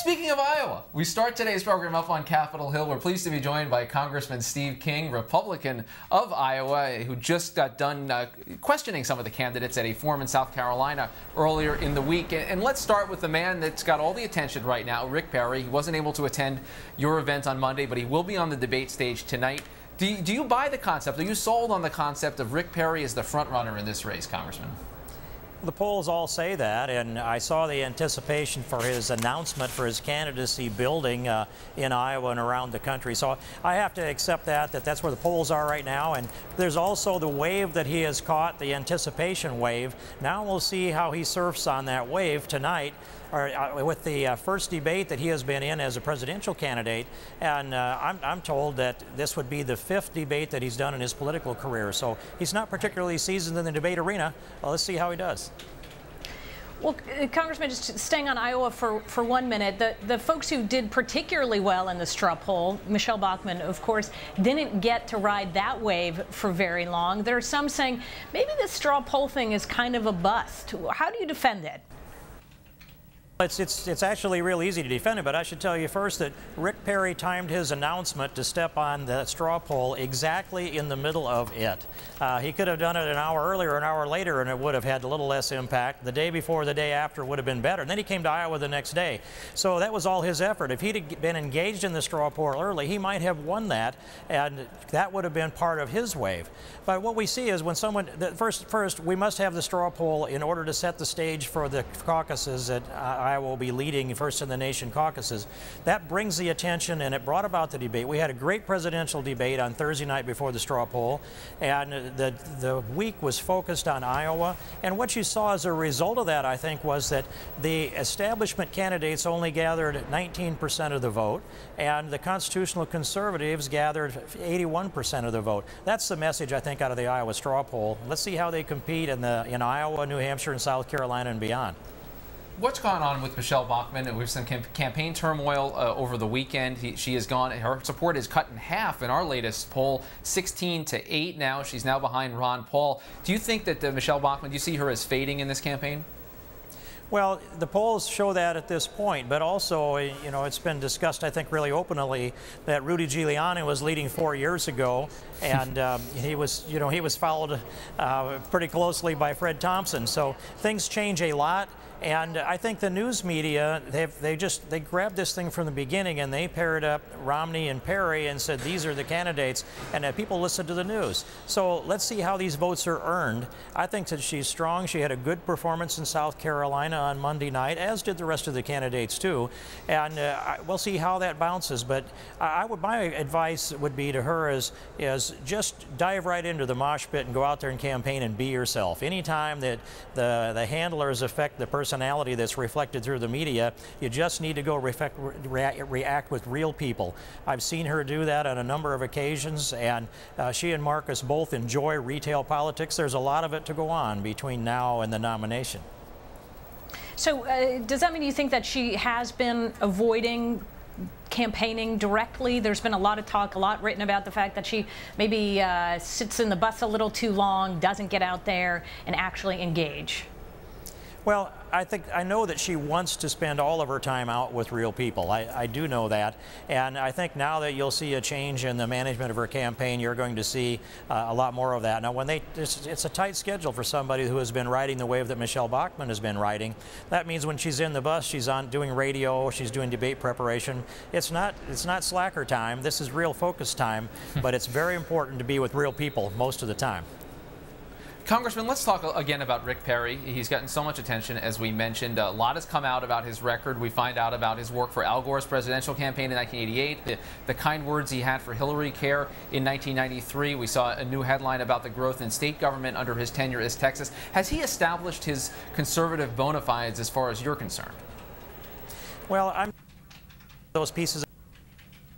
Speaking of Iowa, we start today's program up on Capitol Hill. We're pleased to be joined by Congressman Steve King, Republican of Iowa, who just got done questioning some of the candidates at a forum in South Carolina earlier in the week. And let's start with the man that's got all the attention right now, Rick Perry. He wasn't able to attend your event on Monday, but he will be on the debate stage tonight. Do you buy the concept? Are you sold on the concept of Rick Perry as the front runner in this race, Congressman? The polls all say that, and I saw the anticipation for his announcement for his candidacy building in Iowa and around the country. So I have to accept that's where the polls are right now. And there's also the wave that he has caught, the anticipation wave. Now we'll see how he surfs on that wave tonight, or with the first debate that he has been in as a presidential candidate. And I'm told that this would be the 5th debate that he's done in his political career. So he's not particularly seasoned in the debate arena. Well, let's see how he does. Well, Congressman, just staying on Iowa for 1 minute, the folks who did particularly well in the straw poll, Michelle Bachmann, of course, didn't get to ride that wave for very long. There are some saying maybe this straw poll thing is kind of a bust. How do you defend it? It's actually real easy to defend it, but I should tell you first that Rick Perry timed his announcement to step on the straw poll exactly in the middle of it. He could have done it an hour earlier, an hour later, and it would have had a little less impact. The day before, the day after would have been better. And then he came to Iowa the next day. So that was all his effort. If he'd been engaged in the straw poll early, he might have won that, and that would have been part of his wave. But what we see is when someone, first we must have the straw poll in order to set the stage for the caucuses that Iowa will be leading first in the nation caucuses. That brings the attention, and it brought about the debate. We had a great presidential debate on Thursday night before the straw poll, and the week was focused on Iowa. And what you saw as a result of that, I think, was that the establishment candidates only gathered 19% of the vote, and the constitutional conservatives gathered 81% of the vote. That's the message, I think, out of the Iowa straw poll. Let's see how they compete in Iowa, New Hampshire, and South Carolina and beyond. What's gone on with Michelle Bachmann? We've seen campaign turmoil over the weekend. She has gone, her support is cut in half in our latest poll, 16-8 now. She's now behind Ron Paul. Do you think that Michelle Bachmann, do you see her as fading in this campaign? Well, the polls show that at this point, but also, you know, it's been discussed, I think, really openly that Rudy Giuliani was leading 4 years ago, and he was followed pretty closely by Fred Thompson. So things change a lot. And I think the news media, they grabbed this thing from the beginning and they paired up Romney and Perry and said these are the candidates, and people listened to the news. So let's see how these votes are earned. I think that she's strong. She had a good performance in South Carolina on Monday night, as did the rest of the candidates too. And we'll see how that bounces. But my advice would be to her is just dive right into the mosh pit and go out there and campaign and be yourself. Anytime that the handlers affect the personality that's reflected through the media, you just need to go react with real people. I've seen her do that on a number of occasions, and she and Marcus both enjoy retail politics. There's a lot of it to go on between now and the nomination. So does that mean you think that she has been avoiding campaigning directly? There's been a lot of talk, a lot written about the fact that she maybe sits in the bus a little too long, doesn't get out there and actually engage. Well, I know that she wants to spend all of her time out with real people. I do know that. And I think now that you'll see a change in the management of her campaign, you're going to see a lot more of that. Now, it's a tight schedule for somebody who has been riding the wave that Michelle Bachmann has been riding. That means when she's in the bus, she's on doing radio, she's doing debate preparation. It's not slacker time. This is real focus time, but it's very important to be with real people most of the time. Congressman, let's talk again about Rick Perry. He's gotten so much attention, as we mentioned. A lot has come out about his record. We find out about his work for Al Gore's presidential campaign in 1988, the kind words he had for Hillary Care in 1993. We saw a new headline about the growth in state government under his tenure as Texas. Has he established his conservative bona fides as far as you're concerned? Well, those pieces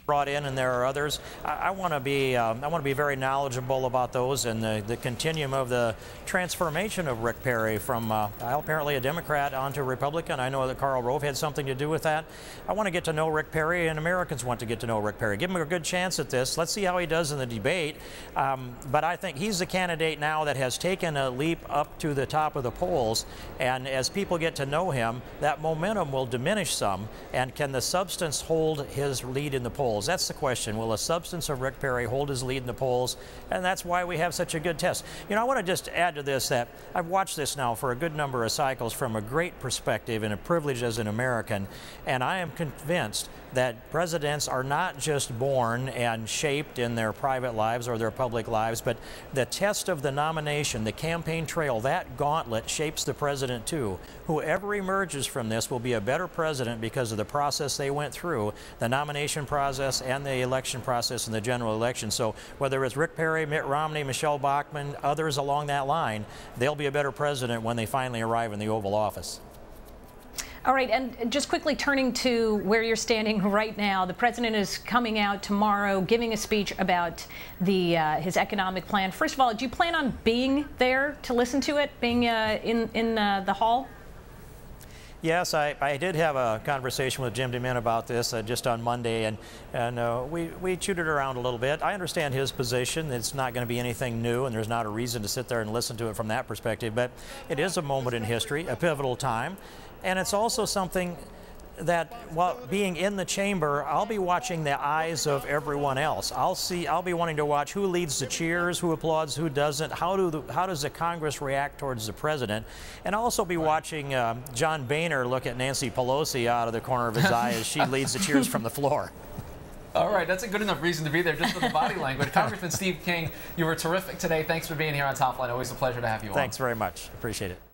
brought in, and there are others. I want to be very knowledgeable about those and the continuum of the transformation of Rick Perry from apparently a Democrat onto a Republican. I know that Karl Rove had something to do with that. I want to get to know Rick Perry, and Americans want to get to know Rick Perry. Give him a good chance at this. Let's see how he does in the debate. But I think he's the candidate now that has taken a leap up to the top of the polls, and as people get to know him, that momentum will diminish some. And can the substance hold his lead in the polls? That's the question. Will the substance of Rick Perry hold his lead in the polls? And that's why we have such a good test. You know, I want to just add to this that I've watched this now for a good number of cycles from a great perspective and a privilege as an American, and I am convinced that presidents are not just born and shaped in their private lives or their public lives, but the test of the nomination, the campaign trail, that gauntlet shapes the president too. Whoever emerges from this will be a better president because of the process they went through, the nomination process and the election process in the general election. So whether it's Rick Perry, Mitt Romney, Michelle Bachmann, others along that line, they'll be a better president when they finally arrive in the Oval Office. All right, and just quickly turning to where you're standing right now, the president is coming out tomorrow giving a speech about his economic plan. First of all, do you plan on being there to listen to it, being in the hall? Yes, I did have a conversation with Jim DeMint about this just on Monday, and we chewed it around a little bit. I understand his position. It's not going to be anything new, and there's not a reason to sit there and listen to it from that perspective, but it is a moment in history, a pivotal time, and it's also something that while being in the chamber, I'll be watching the eyes of everyone else. I'll be wanting to watch who leads the cheers, who applauds, who doesn't, how does the Congress react towards the president, and I'll also be watching John Boehner look at Nancy Pelosi out of the corner of his eye as she leads the cheers from the floor. All right, that's a good enough reason to be there just for the body language. Congressman Steve King, you were terrific today. Thanks for being here on Top Line. Always a pleasure to have you on. Thanks very much. Appreciate it.